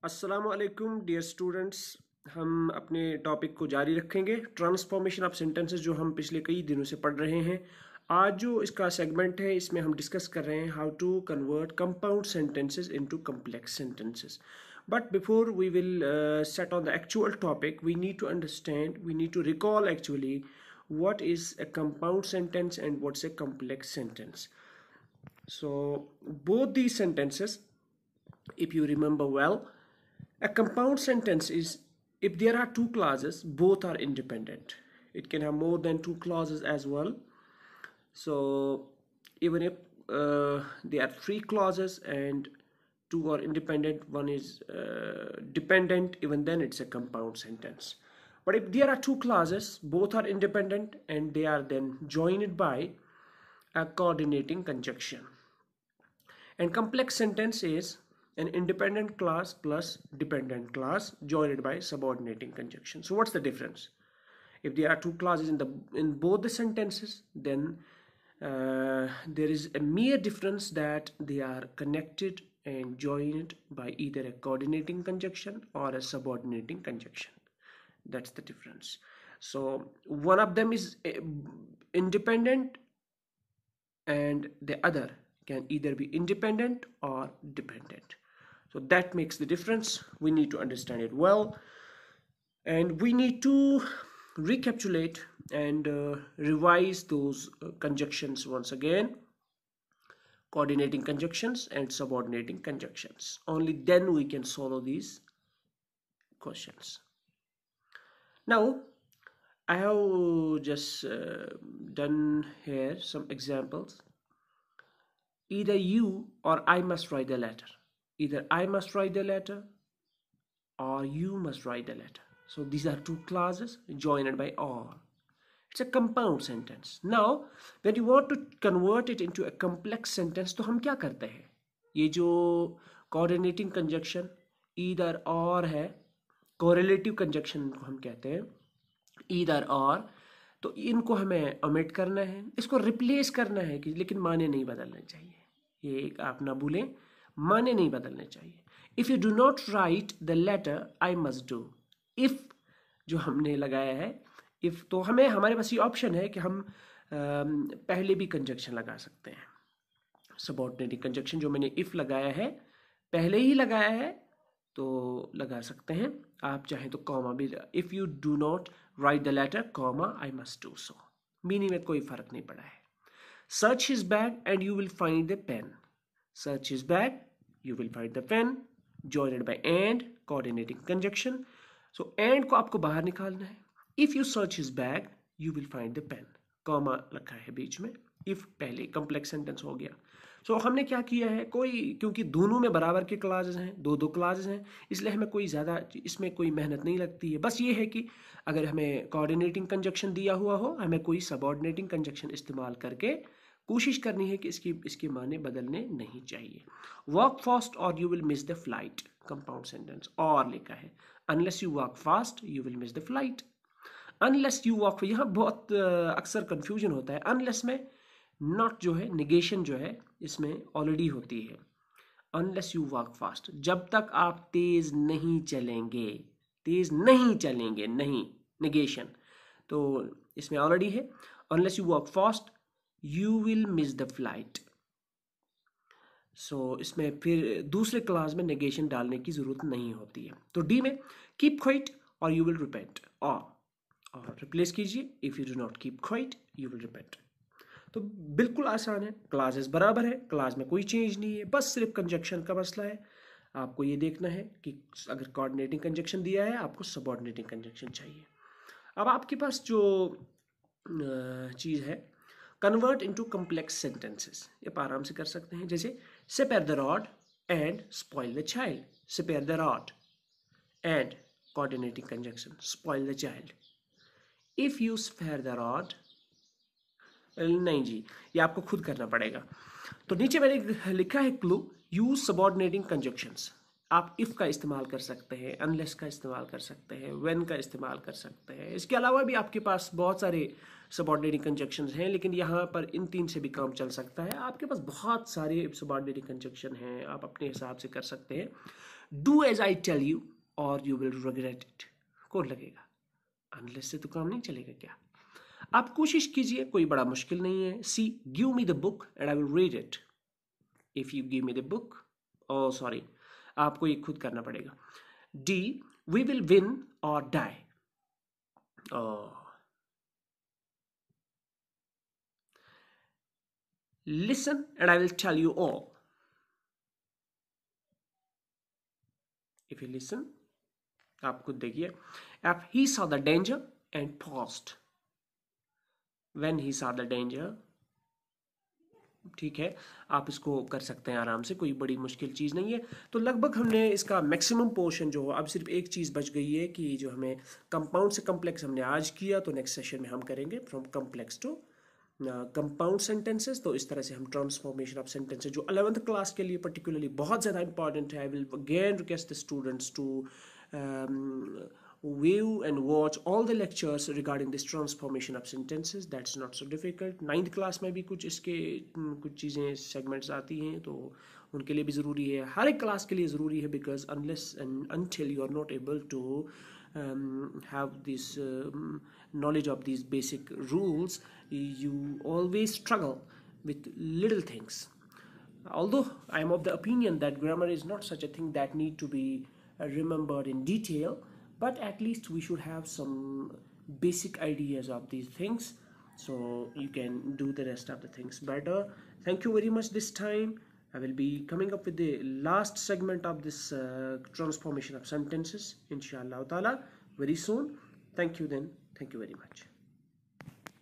अस्सलामुअलैकुम dear students. हम अपने टॉपिक को जारी रखेंगे। ट्रांसफॉर्मेशन ऑफ सेंटेंसेस जो हम पिछले कई दिनों से पढ़ रहे हैं। आज जो इसका सेगमेंट है इसमें हम डिस्कस कर रहे हैं how to convert compound sentences into complex sentences. But before we will set on the actual topic, we need to understand, we need to recall actually what is a compound sentence and what's a complex sentence. So both these sentences, if you remember well, a compound sentence is if there are two clauses, both are independent. It can have more than two clauses as well. So even if there are three clauses and two are independent, one is dependent, even then it's a compound sentence. But if there are two clauses, both are independent and they are then joined by a coordinating conjunction. And complex sentence is an independent clause plus dependent clause joined by subordinating conjunction. So what's the difference? If there are two clauses in both the sentences, then there is a mere difference that they are connected and joined by either a coordinating conjunction or a subordinating conjunction. That's the difference. So one of them is independent and the other can either be independent or dependent. So that makes the difference. We need to understand it well, and we need to recapitulate and revise those conjunctions once again: coordinating conjunctions and subordinating conjunctions. Only then we can solve these questions. Now I have just done here some examples. Either you or I must write the letter. Either I must write the letter or you must write the letter. So these are two clauses joined by or. It's a compound sentence. Now, when you want to convert it into a complex sentence, तो हम क्या करते हैं? ये जो coordinating conjunction either or है, correlative conjunction को हम कहते हैं either or, तो इनको हमें omit करना है, इसको replace करना है कि लेकिन माने नहीं बदलने चाहिए। ये एक आप ना भूलें, माने नहीं बदलने चाहिए। If you do not write the letter, I must do. If जो हमने लगाया है, if, तो हमें हमारे पास ये ऑप्शन है कि हम पहले भी कंजक्शन लगा सकते हैं। सबऑर्डिनेटिंग कंजक्शन जो मैंने if लगाया है, पहले ही लगाया है तो लगा सकते हैं। आप चाहें तो कॉमा भी, if you do not write the letter, comma, I must do so. Meaning में कोई फर्क नहीं पड़ा है। Search his bag and you will find the pen. Search his bag, you will find the pen, joined by and, coordinating conjunction. So and को आपको बाहर निकालना है। If you search his bag, you will find the pen. Comma रखा है बीच में। If पहले complex sentence हो गया। So हमने क्या किया है, कोई क्योंकि दोनों में बराबर के क्लासेस हैं, दो क्लासेस हैं, इसलिए हमें कोई ज़्यादा इसमें कोई मेहनत नहीं लगती है। बस ये है कि अगर हमें कोऑर्डिनेटिंग कंजक्शन दिया हुआ हो, हमें कोई सबऑर्डिनेटिंग कंजक्शन इस्तेमाल करके कोशिश करनी है कि इसके माने बदलने नहीं चाहिए। वॉक फास्ट और you will miss the flight, compound sentence और लिखा है। Unless you walk fast you will miss the flight. Unless you walk, यहाँ बहुत अक्सर कंफ्यूजन होता है। अनलेस में नॉट जो है, निगेशन जो है इसमें ऑलरेडी होती है। अनलेस यू वॉक फास्ट, जब तक आप तेज नहीं चलेंगे, नहीं, निगेशन तो इसमें ऑलरेडी है। Unless you walk fast you will miss the flight. So इसमें फिर दूसरे क्लास में नेगेशन डालने की ज़रूरत नहीं होती है। तो डी में keep quiet और you will repent, और रिप्लेस कीजिए if you do not keep quiet you will repent। तो बिल्कुल आसान है, क्लासेस बराबर है, क्लास में कोई चेंज नहीं है, बस सिर्फ कंजक्शन का मसला है। आपको ये देखना है कि अगर कोऑर्डिनेटिंग कंजक्शन दिया है, आपको सबऑर्डिनेटिंग कंजक्शन चाहिए। अब आपके पास जो चीज़ है, कन्वर्ट इनटू कम्प्लेक्स सेंटेंसेस, ये आप आराम से कर सकते हैं। जैसे spare the rod and spoil the child. Spare the rod and coordinating conjunction spoil the child. If you spare the rod, नहीं जी, ये आपको खुद करना पड़ेगा। तो नीचे मैंने लिखा है क्लू, यूज सबऑर्डिनेटिंग कंजक्शंस। आप इफ़ का इस्तेमाल कर सकते हैं, अनलेस का इस्तेमाल कर सकते हैं, व्हेन का इस्तेमाल कर सकते हैं। इसके अलावा भी आपके पास बहुत सारे सबऑर्डिनेटिंग कंजक्शंस हैं, लेकिन यहाँ पर इन तीन से भी काम चल सकता है। आपके पास बहुत सारे सबऑर्डिनेटिंग कंजक्शन हैं, आप अपने हिसाब से कर सकते हैं। Do as I tell you और यू विल रिग्रेट इट। कौन लगेगा? अनलेस से तो काम नहीं चलेगा क्या? आप कोशिश कीजिए, कोई बड़ा मुश्किल नहीं है। C, give me the book and I will read it. If you give me the book, oh sorry, आपको ये खुद करना पड़ेगा। D, we will win or die. Listen and I will tell you all. If you listen, आप खुद देखिए। F, he saw the danger and paused. When he saw the danger, ठीक है, आप इसको कर सकते हैं आराम से, कोई बड़ी मुश्किल चीज़ नहीं है। तो लगभग हमने इसका मैक्सिमम पोर्शन जो, अब सिर्फ एक चीज़ बच गई है कि जो हमें कंपाउंड से कम्प्लेक्स हमने आज किया, तो नेक्स्ट सेशन में हम करेंगे from complex to compound sentences. तो इस तरह से हम ट्रांसफॉर्मेशन ऑफ सेंटेंसेस जो 11th क्लास के लिए पर्टिकुलरली बहुत ज़्यादा इंपॉर्टेंट है, I will again request the students to view and watch all the lectures regarding this transformation of sentences. That's not so difficult. 9th class में भी कुछ इसके कुछ चीज़ें सेगमेंट्स आती हैं, तो उनके लिए भी ज़रूरी है, हर एक क्लास के लिए ज़रूरी है, because unless and until you are not able to have this knowledge of these basic rules, you always struggle with little things. Although I am of the opinion that grammar is not such a thing that need to be remembered in detail, but at least we should have some basic ideas of these things, so you can do the rest of the things better. Thank you very much. This time I will be coming up with the last segment of this transformation of sentences, inshallah ta'ala, very soon. Thank you then. Thank you very much.